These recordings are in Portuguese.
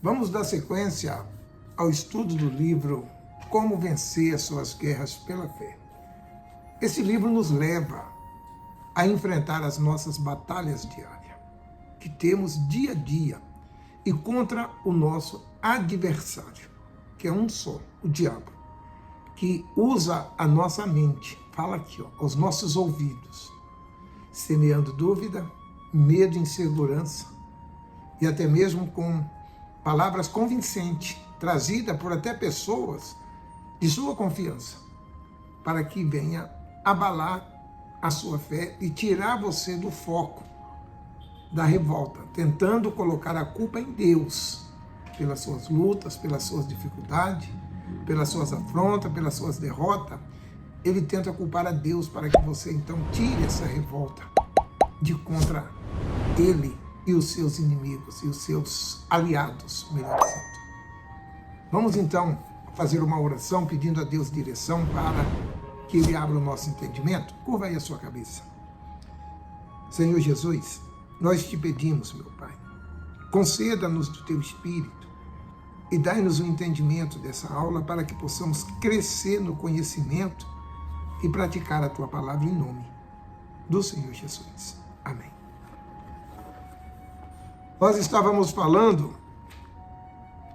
Vamos dar sequência ao estudo do livro Como Vencer as Suas Guerras pela Fé. Esse livro nos leva a enfrentar as nossas batalhas diárias, que temos dia a dia, e contra o nosso adversário, que é um só, o diabo, que usa a nossa mente, fala aqui, aos nossos ouvidos, semeando dúvida, medo, insegurança, e até mesmo com palavras convincentes, trazidas por até pessoas de sua confiança, para que venha abalar a sua fé e tirar você do foco da revolta, tentando colocar a culpa em Deus, pelas suas lutas, pelas suas dificuldades, pelas suas afrontas, pelas suas derrotas. Ele tenta culpar a Deus para que você então tire essa revolta de contra ele e os seus inimigos e os seus aliados, melhor dizendo. Vamos então fazer uma oração pedindo a Deus direção para que Ele abra o nosso entendimento. Curva aí a sua cabeça. Senhor Jesus, nós te pedimos, meu Pai, conceda-nos do Teu Espírito e dai-nos o entendimento dessa aula para que possamos crescer no conhecimento e praticar a Tua palavra em nome do Senhor Jesus. Amém. Nós estávamos falando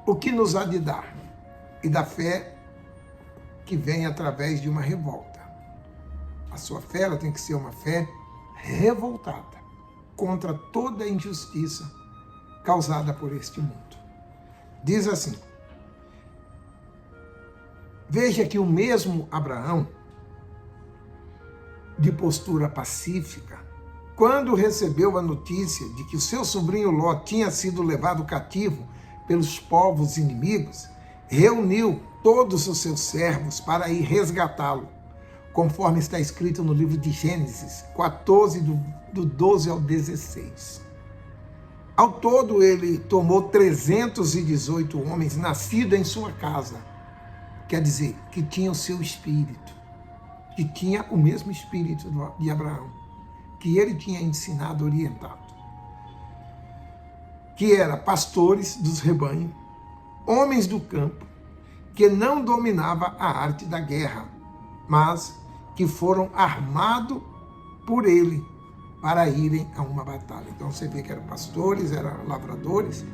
o que nos há de dar e da fé que vem através de uma revolta. A sua fé ela tem que ser uma fé revoltada contra toda a injustiça causada por este mundo. Diz assim: veja que o mesmo Abraão, de postura pacífica, quando recebeu a notícia de que o seu sobrinho Ló tinha sido levado cativo pelos povos inimigos, reuniu todos os seus servos para ir resgatá-lo, conforme está escrito no livro de Gênesis 14, do 12 ao 16. Ao todo, ele tomou 318 homens nascidos em sua casa, quer dizer, que tinham o seu espírito, que tinha o mesmo espírito de Abraão, que ele tinha ensinado, orientado, que era pastores dos rebanhos, homens do campo, que não dominava a arte da guerra, mas que foram armados por ele para irem a uma batalha. Então você vê que eram pastores, eram lavradores,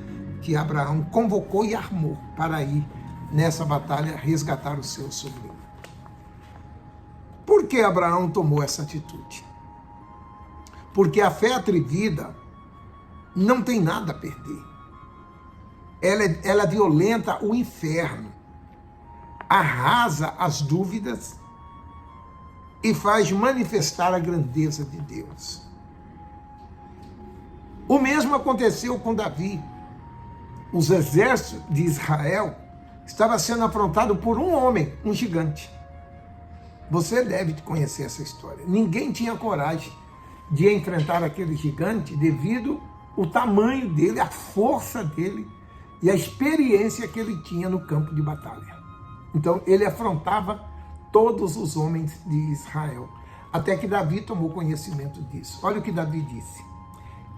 que Abraão convocou e armou para ir nessa batalha resgatar o seu sobrinho. Por que Abraão tomou essa atitude? Porque a fé atrevida não tem nada a perder. Ela violenta o inferno, arrasa as dúvidas e faz manifestar a grandeza de Deus. O mesmo aconteceu com Davi. Os exércitos de Israel estavam sendo afrontados por um homem, um gigante. Você deve conhecer essa história. Ninguém tinha coragem de enfrentar aquele gigante devido ao tamanho dele, a força dele e a experiência que ele tinha no campo de batalha. Então ele afrontava todos os homens de Israel, até que Davi tomou conhecimento disso. Olha o que Davi disse: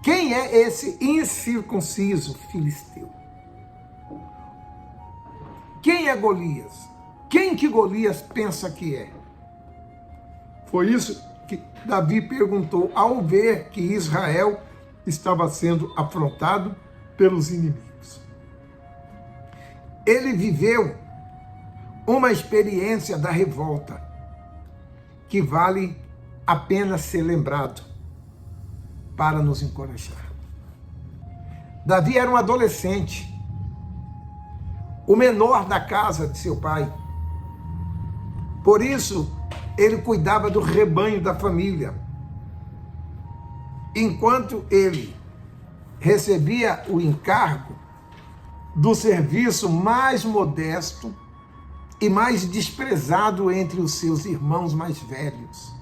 quem é esse incircunciso filisteu? Quem é Golias? Quem que Golias pensa que é? Foi isso que Davi perguntou ao ver que Israel estava sendo afrontado pelos inimigos. Ele viveu uma experiência da revolta que vale a pena ser lembrado para nos encorajar. Davi era um adolescente, o menor da casa de seu pai. Por isso, ele cuidava do rebanho da família. Enquanto ele recebia o encargo do serviço mais modesto e mais desprezado entre os seus irmãos mais velhos,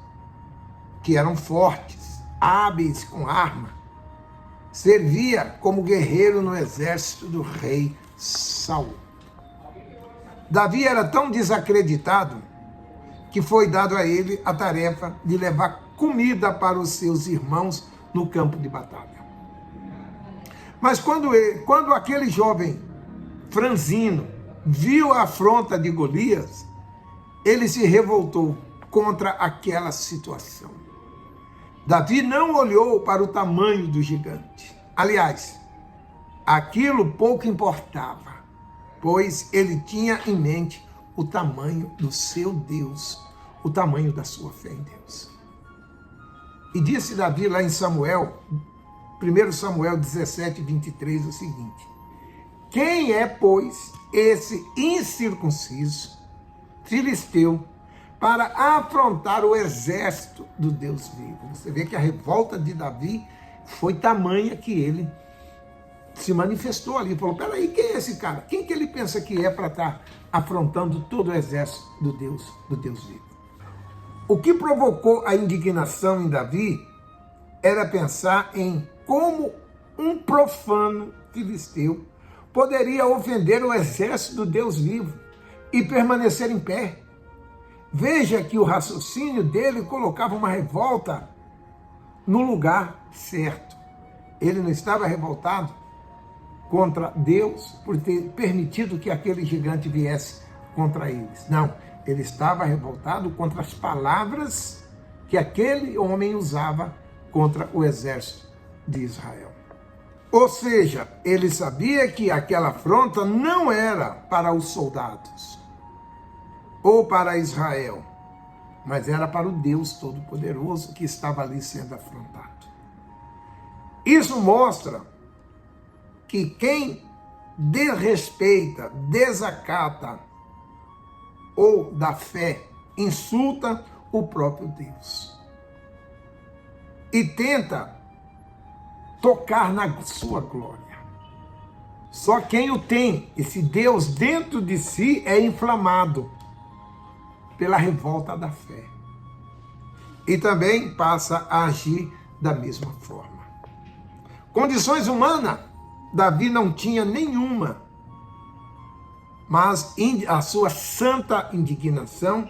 que eram fortes, hábeis com arma, servia como guerreiro no exército do rei Saul. Davi era tão desacreditado que foi dado a ele a tarefa de levar comida para os seus irmãos no campo de batalha. Mas quando aquele jovem franzino, viu a afronta de Golias, ele se revoltou contra aquela situação. Davi não olhou para o tamanho do gigante. Aliás, aquilo pouco importava, pois ele tinha em mente o tamanho do seu Deus, o tamanho da sua fé em Deus. E disse Davi lá em Samuel, 1 Samuel 17, 23, o seguinte: quem é, pois, esse incircunciso filisteu para afrontar o exército do Deus vivo? Você vê que a revolta de Davi foi tamanha que ele se manifestou ali. Falou, peraí, quem é esse cara? Quem que ele pensa que é para estar afrontando todo o exército do Deus vivo? O que provocou a indignação em Davi era pensar em como um profano filisteu poderia ofender o exército do Deus vivo e permanecer em pé. Veja que o raciocínio dele colocava uma revolta no lugar certo. Ele não estava revoltado contra Deus por ter permitido que aquele gigante viesse contra eles. Não, ele estava revoltado contra as palavras que aquele homem usava contra o exército de Israel. Ou seja, ele sabia que aquela afronta não era para os soldados ou para Israel, mas era para o Deus Todo-Poderoso que estava ali sendo afrontado. Isso mostra que quem desrespeita, desacata ou da fé, insulta o próprio Deus e tenta tocar na sua glória. Só quem o tem, esse Deus dentro de si, é inflamado pela revolta da fé. E também passa a agir da mesma forma. Condições humanas, Davi não tinha nenhuma, mas a sua santa indignação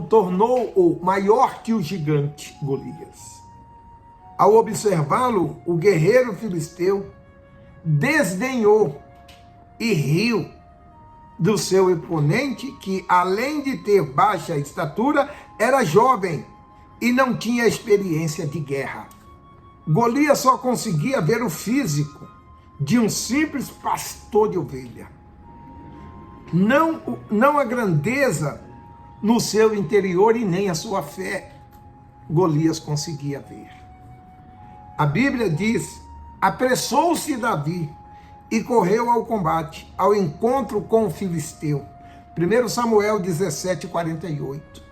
tornou-o maior que o gigante Golias. Ao observá-lo, o guerreiro filisteu desdenhou e riu do seu oponente, que além de ter baixa estatura, era jovem e não tinha experiência de guerra. Golias só conseguia ver o físico de um simples pastor de ovelha. Não a grandeza no seu interior e nem a sua fé Golias conseguia ver. A Bíblia diz: apressou-se Davi e correu ao combate, ao encontro com o filisteu. 1 Samuel 17, 48.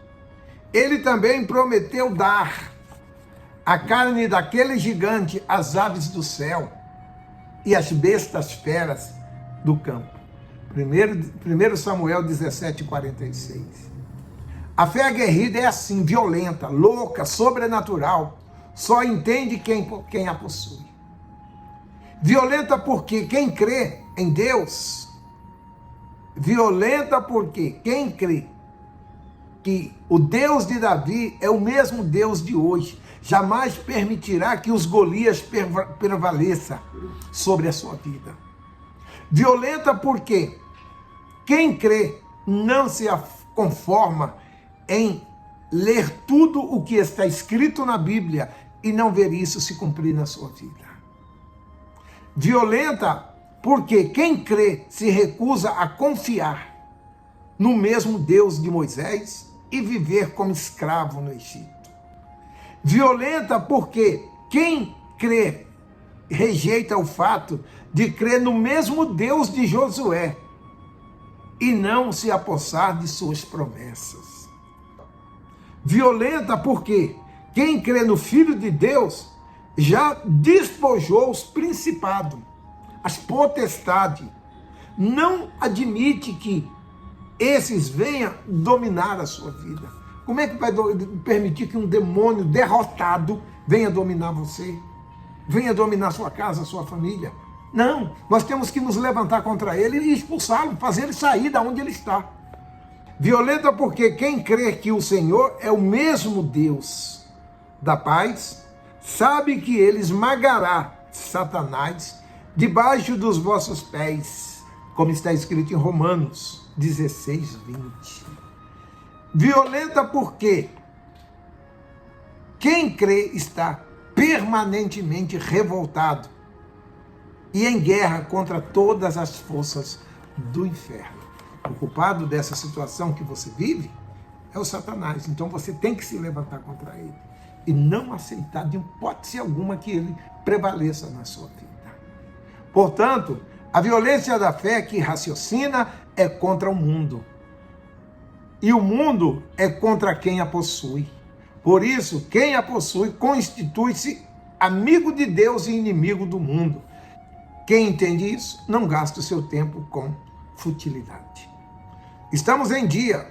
Ele também prometeu dar a carne daquele gigante às aves do céu e às bestas feras do campo. 1 Samuel 17, 46. A fé aguerrida é assim, violenta, louca, sobrenatural. Só entende quem a possui. Violenta porque quem crê em Deus, violenta porque quem crê que o Deus de Davi é o mesmo Deus de hoje, jamais permitirá que os Golias prevaleçam sobre a sua vida. Violenta porque quem crê não se conforma em ler tudo o que está escrito na Bíblia e não ver isso se cumprir na sua vida. Violenta porque quem crê se recusa a confiar no mesmo Deus de Moisés e viver como escravo no Egito. Violenta porque quem crê rejeita o fato de crer no mesmo Deus de Josué e não se apossar de suas promessas. Violenta porque quem crê no Filho de Deus já despojou os principados, as potestades. Não admite que esses venham dominar a sua vida. Como é que vai permitir que um demônio derrotado venha dominar você? Venha dominar sua casa, sua família? Não, nós temos que nos levantar contra ele e expulsá-lo, fazer ele sair da onde ele está. Violenta porque quem crê que o Senhor é o mesmo Deus da paz, sabe que ele esmagará Satanás debaixo dos vossos pés. como está escrito em Romanos 16, 20. Violenta porque quem crê está permanentemente revoltado e em guerra contra todas as forças do inferno. O culpado dessa situação que você vive é o Satanás. Então você tem que se levantar contra ele e não aceitar de hipótese alguma que ele prevaleça na sua vida. Portanto, a violência da fé que raciocina é contra o mundo. E o mundo é contra quem a possui. Por isso, quem a possui constitui-se amigo de Deus e inimigo do mundo. Quem entende isso, não gasta o seu tempo com futilidade. Estamos em dia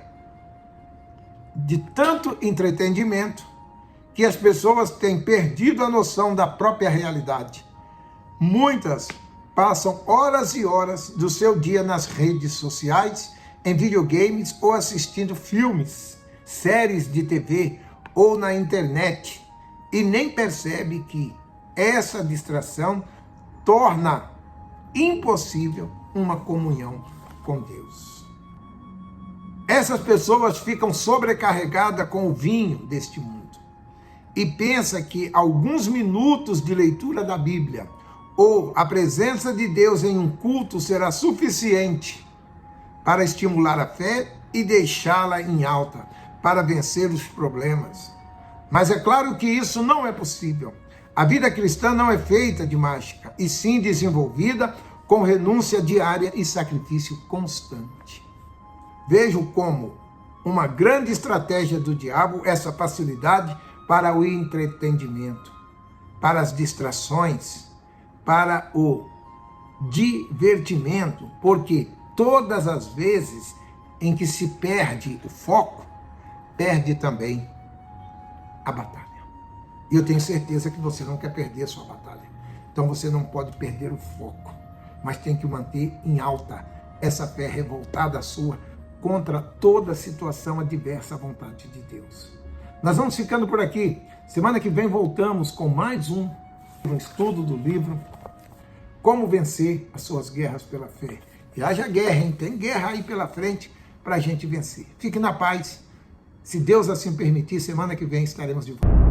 de tanto entretenimento que as pessoas têm perdido a noção da própria realidade. Muitas passam horas e horas do seu dia nas redes sociais, em videogames ou assistindo filmes, séries de TV ou na internet e nem percebe que essa distração torna impossível uma comunhão com Deus. Essas pessoas ficam sobrecarregadas com o vinho deste mundo e pensam que alguns minutos de leitura da Bíblia ou a presença de Deus em um culto será suficiente para estimular a fé e deixá-la em alta, para vencer os problemas. Mas é claro que isso não é possível. A vida cristã não é feita de mágica, e sim desenvolvida com renúncia diária e sacrifício constante. Vejo como uma grande estratégia do diabo essa facilidade para o entretenimento, para as distrações, para o divertimento, porque todas as vezes em que se perde o foco, perde também a batalha. E eu tenho certeza que você não quer perder a sua batalha. Então você não pode perder o foco, mas tem que manter em alta essa fé revoltada sua contra toda situação adversa à vontade de Deus. Nós vamos ficando por aqui. Semana que vem voltamos com mais um estudo do livro Como Vencer as Suas Guerras pela Fé. E haja guerra, hein? Tem guerra aí pela frente para a gente vencer. Fique na paz. Se Deus assim permitir, semana que vem estaremos de volta.